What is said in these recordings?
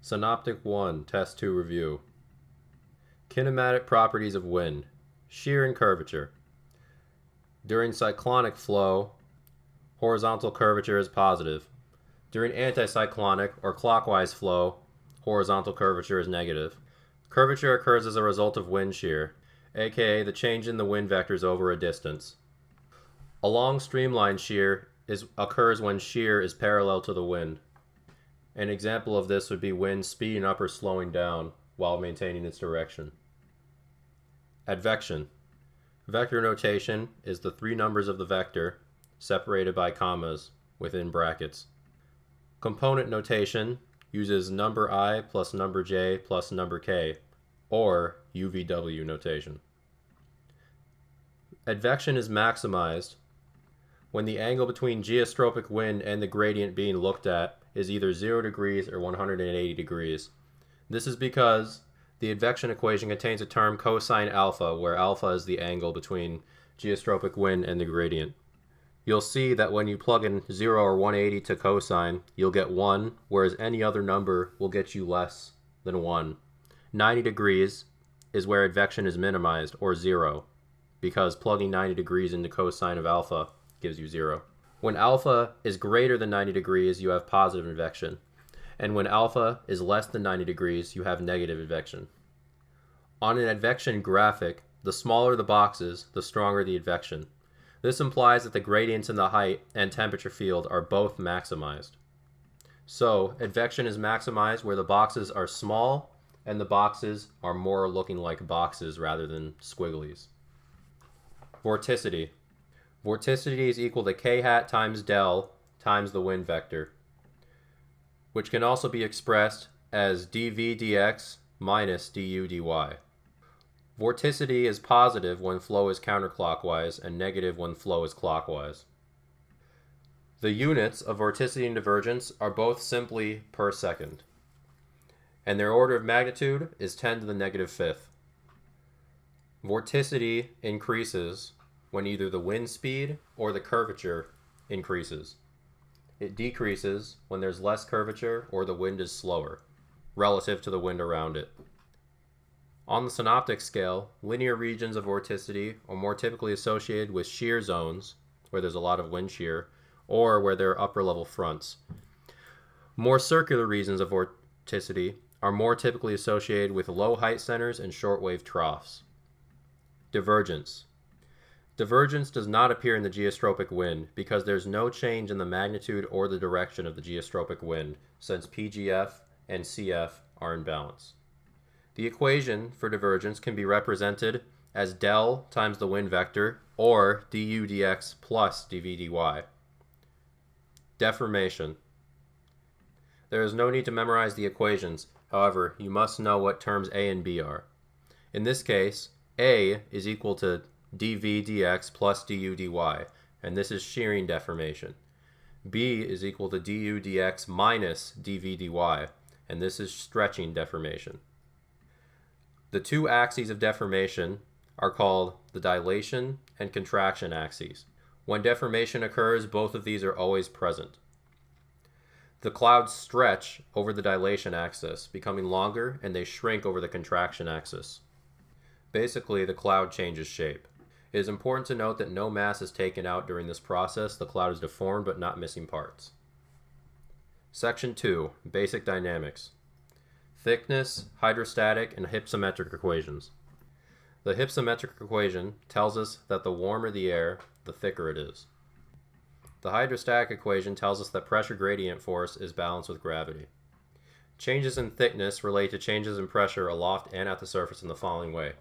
Synoptic 1, Test 2 Review. Kinematic properties of wind, shear and curvature. During cyclonic flow, horizontal curvature is positive. During anticyclonic or clockwise flow, horizontal curvature is negative. Curvature occurs as a result of wind shear, aka the change in the wind vectors over a distance. A long streamline shear occurs when shear is parallel to the wind. An example of this would be wind speeding up or slowing down while maintaining its direction. Advection. Vector notation is the three numbers of the vector separated by commas within brackets. Component notation uses number I plus number j plus number k, or UVW notation. Advection is maximized when the angle between geostropic wind and the gradient being looked at is either 0 degrees or 180 degrees. This is because the advection equation contains a term cosine alpha, where alpha is the angle between geostropic wind and the gradient. You'll see that when you plug in 0 or 180 to cosine, you'll get 1, whereas any other number will get you less than 1. 90 degrees is where advection is minimized, or 0, because plugging 90 degrees into cosine of alpha gives you 0. When alpha is greater than 90 degrees, you have positive advection. And when alpha is less than 90 degrees, you have negative advection. On an advection graphic, the smaller the boxes, the stronger the advection. This implies that the gradients in the height and temperature field are both maximized. So, advection is maximized where the boxes are small and the boxes are more looking like boxes rather than squigglies. Vorticity. Vorticity is equal to k hat times del times the wind vector, which can also be expressed as dv dx minus du dy. Vorticity is positive when flow is counterclockwise and negative when flow is clockwise. The units of vorticity and divergence are both simply per second, and their order of magnitude is 10 to the negative fifth. Vorticity increases when either the wind speed or the curvature increases. It decreases when there's less curvature or the wind is slower, relative to the wind around it. On the synoptic scale, linear regions of vorticity are more typically associated with shear zones, where there's a lot of wind shear, or where there are upper level fronts. More circular regions of vorticity are more typically associated with low height centers and shortwave troughs. Divergence. Divergence does not appear in the geostropic wind because there's no change in the magnitude or the direction of the geostropic wind, since PGF and CF are in balance. The equation for divergence can be represented as del times the wind vector, or du dx plus dv dy. Deformation. There is no need to memorize the equations, however, you must know what terms a and b are. In this case, a is equal to dv dx plus du dy, and this is shearing deformation. B is equal to du dx minus dv dy, and this is stretching deformation. The two axes of deformation are called the dilation and contraction axes. When deformation occurs, both of these are always present. The clouds stretch over the dilation axis, becoming longer, and they shrink over the contraction axis. Basically, the cloud changes shape. It is important to note that no mass is taken out during this process. The cloud is deformed but not missing parts. Section 2, Basic Dynamics. Thickness, hydrostatic, and hypsometric equations. The hypsometric equation tells us that the warmer the air, the thicker it is. The hydrostatic equation tells us that pressure gradient force is balanced with gravity. Changes in thickness relate to changes in pressure aloft and at the surface in the following way.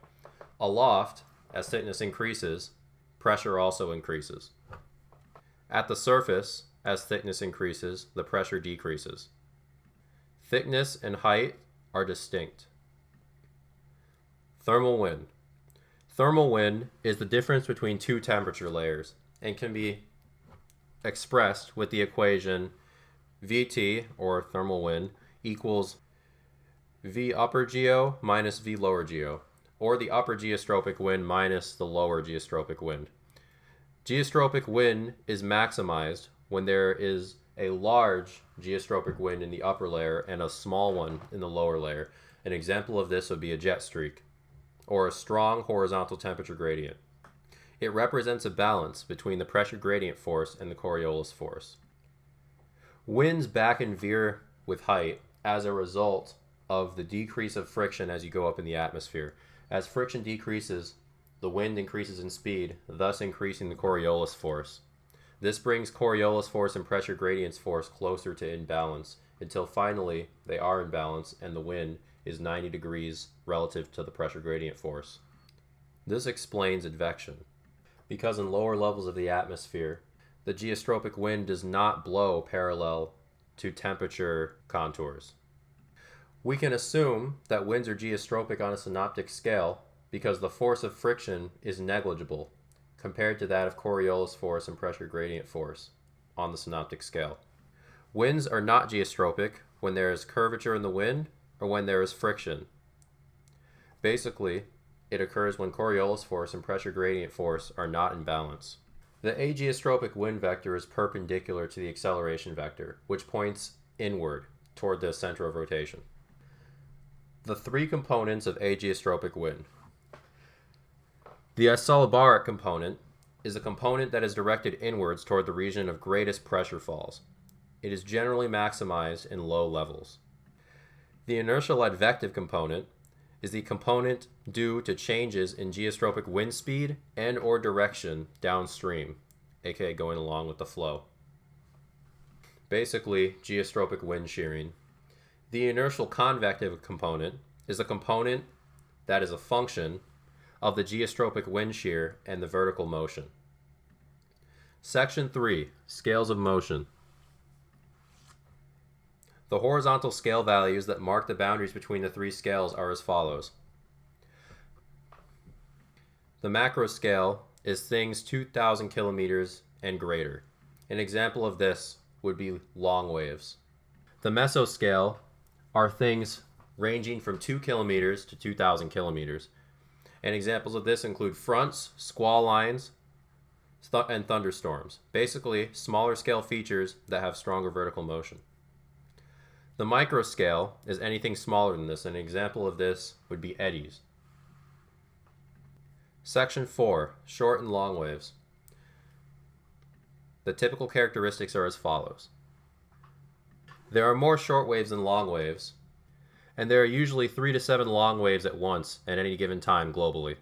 Aloft, as thickness increases, pressure also increases. At the surface, as thickness increases, the pressure decreases. Thickness and height are distinct. Thermal wind. Thermal wind is the difference between two temperature layers and can be expressed with the equation Vt, or thermal wind, equals V upper geo minus V lower geo, or the upper geostropic wind minus the lower geostropic wind. Geostropic wind is maximized when there is a large geostropic wind in the upper layer and a small one in the lower layer. An example of this would be a jet streak, or a strong horizontal temperature gradient. It represents a balance between the pressure gradient force and the Coriolis force. Winds back and veer with height as a result of the decrease of friction as you go up in the atmosphere. As friction decreases, the wind increases in speed, thus increasing the Coriolis force. This brings Coriolis force and pressure gradients force closer to imbalance, until finally they are in balance and the wind is 90 degrees relative to the pressure gradient force. This explains advection, because in lower levels of the atmosphere, the geostropic wind does not blow parallel to temperature contours. We can assume that winds are geostropic on a synoptic scale because the force of friction is negligible compared to that of Coriolis force and pressure gradient force on the synoptic scale. Winds are not geostropic when there is curvature in the wind or when there is friction. Basically, it occurs when Coriolis force and pressure gradient force are not in balance. The ageostropic wind vector is perpendicular to the acceleration vector, which points inward toward the center of rotation. The three components of ageostropic wind. The isobaric component is a component that is directed inwards toward the region of greatest pressure falls. It is generally maximized in low levels. The inertial advective component is the component due to changes in geostropic wind speed and or direction downstream, aka going along with the flow. Basically, geostropic wind shearing. The inertial convective component is a component that is a function of the geostropic wind shear and the vertical motion. Section 3, Scales of Motion. The horizontal scale values that mark the boundaries between the three scales are as follows. The macro scale is things 2,000 kilometers and greater. An example of this would be long waves. The mesoscale are things ranging from 2 kilometers to 2,000 kilometers. And examples of this include fronts, squall lines, and thunderstorms. Basically, smaller scale features that have stronger vertical motion. The microscale is anything smaller than this. An example of this would be eddies. Section 4, Short and long waves. The typical characteristics are as follows. There are more short waves than long waves, and there are usually 3 to 7 long waves at once at any given time globally.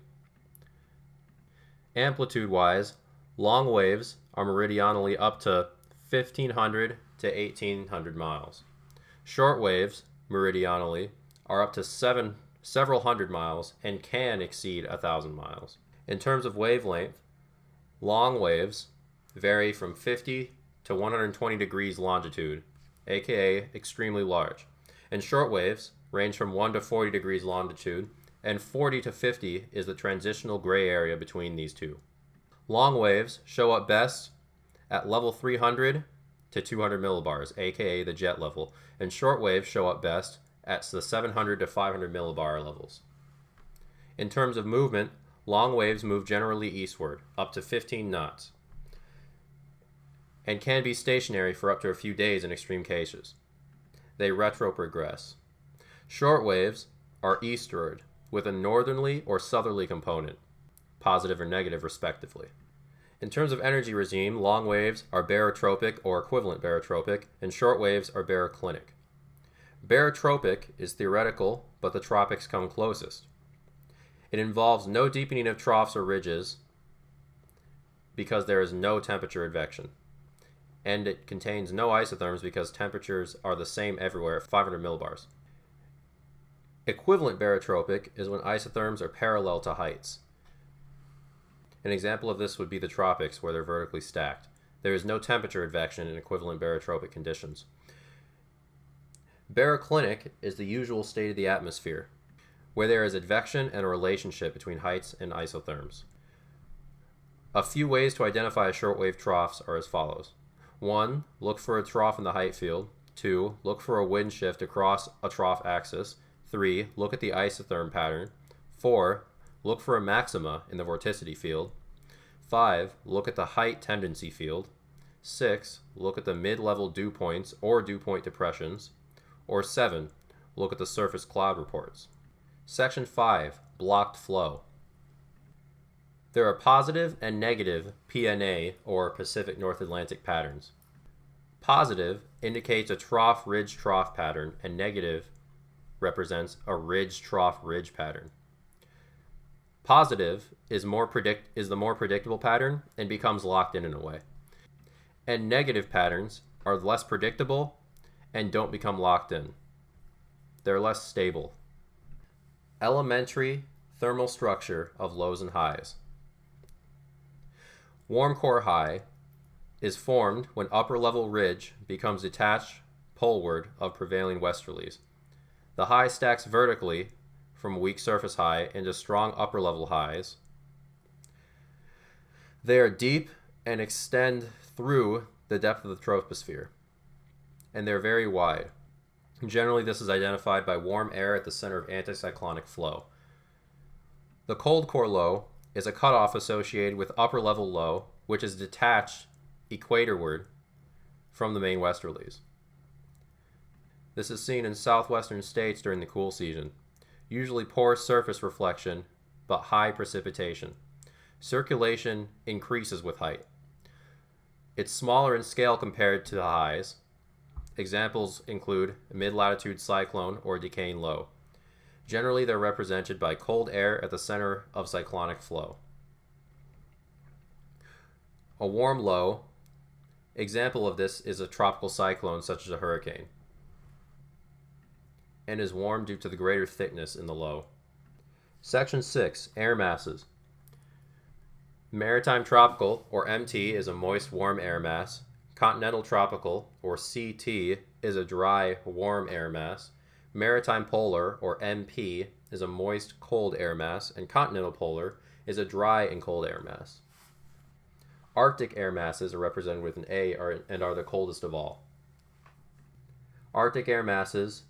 Amplitude-wise, long waves are meridionally up to 1,500 to 1,800 miles. Short waves, meridionally, are up to several hundred miles and can exceed 1,000 miles. In terms of wavelength, long waves vary from 50 to 120 degrees longitude, aka extremely large, and short waves range from 1 to 40 degrees longitude, and 40 to 50 is the transitional gray area between these two. Long waves show up best at level 300 to 200 millibars, aka the jet level, and short waves show up best at the 700 to 500 millibar levels. In terms of movement, long waves move generally eastward, up to 15 knots, and can be stationary for up to a few days in extreme cases. They retroprogress. Short waves are eastward, with a northerly or southerly component, positive or negative respectively. In terms of energy regime, long waves are barotropic or equivalent barotropic, and short waves are baroclinic. Barotropic is theoretical, but the tropics come closest. It involves no deepening of troughs or ridges because there is no temperature advection. And it contains no isotherms because temperatures are the same everywhere at 500 millibars. Equivalent barotropic is when isotherms are parallel to heights. An example of this would be the tropics, where they're vertically stacked. There is no temperature advection in equivalent barotropic conditions. Baroclinic is the usual state of the atmosphere, where there is advection and a relationship between heights and isotherms. A few ways to identify shortwave troughs are as follows. 1. Look for a trough in the height field. 2. Look for a wind shift across a trough axis. 3. Look at the isotherm pattern. 4. Look for a maxima in the vorticity field. 5. Look at the height tendency field. 6. Look at the mid-level dew points or dew point depressions. Or 7. Look at the surface cloud reports. Section 5. Blocked flow. There are positive and negative PNA, or Pacific North Atlantic patterns. Positive indicates a trough-ridge-trough pattern, and negative represents a ridge-trough-ridge pattern. Positive is the more predictable pattern and becomes locked in a way. And negative patterns are less predictable and don't become locked in. They're less stable. Elementary thermal structure of lows and highs. Warm core high is formed when upper level ridge becomes detached poleward of prevailing westerlies. The high stacks vertically from weak surface high into strong upper level highs. They are deep and extend through the depth of the troposphere, and they're very wide. Generally, this is identified by warm air at the center of anticyclonic flow. The cold core low is a cutoff associated with upper level low, which is detached equatorward from the main westerlies. This is seen in southwestern states during the cool season. Usually poor surface reflection, but high precipitation. Circulation increases with height. It's smaller in scale compared to the highs. Examples include a mid-latitude cyclone or decaying low. Generally, they're represented by cold air at the center of cyclonic flow. A warm low, example of this is a tropical cyclone such as a hurricane, and is warm due to the greater thickness in the low. Section 6. Air masses. Maritime tropical, or MT, is a moist, warm air mass. Continental tropical, or CT, is a dry, warm air mass. Maritime polar, or MP, is a moist, cold air mass, and continental polar is a dry and cold air mass. Arctic air masses are represented with an A and are the coldest of all. Arctic air masses,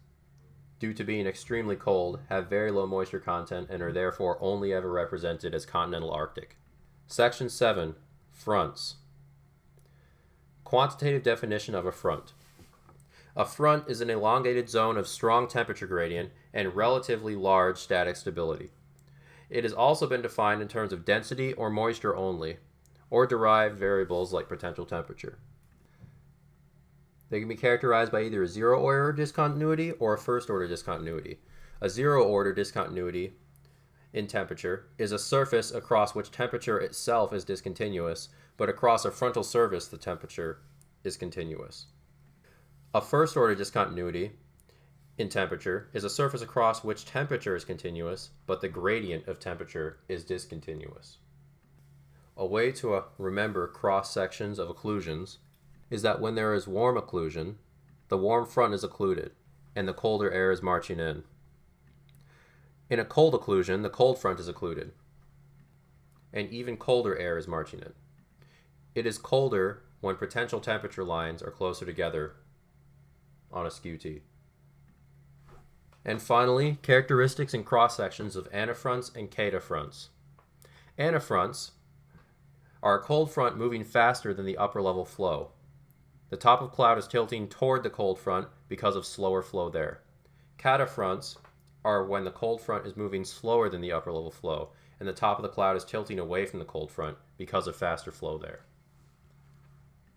due to being extremely cold, have very low moisture content and are therefore only ever represented as continental Arctic. Section 7. Fronts. Quantitative definition of a front. A front is an elongated zone of strong temperature gradient and relatively large static stability. It has also been defined in terms of density or moisture only, or derived variables like potential temperature. They can be characterized by either a zero-order discontinuity or a first-order discontinuity. A zero-order discontinuity in temperature is a surface across which temperature itself is discontinuous, but across a frontal surface the temperature is continuous. A first-order discontinuity in temperature is a surface across which temperature is continuous, but the gradient of temperature is discontinuous. A way to remember cross-sections of occlusions is that when there is warm occlusion, the warm front is occluded, and the colder air is marching in. In a cold occlusion, the cold front is occluded, and even colder air is marching in. It is colder when potential temperature lines are closer together on a skew T. And finally, characteristics and cross-sections of anafronts and catafronts. Anafronts are a cold front moving faster than the upper level flow. The top of cloud is tilting toward the cold front because of slower flow there. Catafronts are when the cold front is moving slower than the upper level flow, and the top of the cloud is tilting away from the cold front because of faster flow there.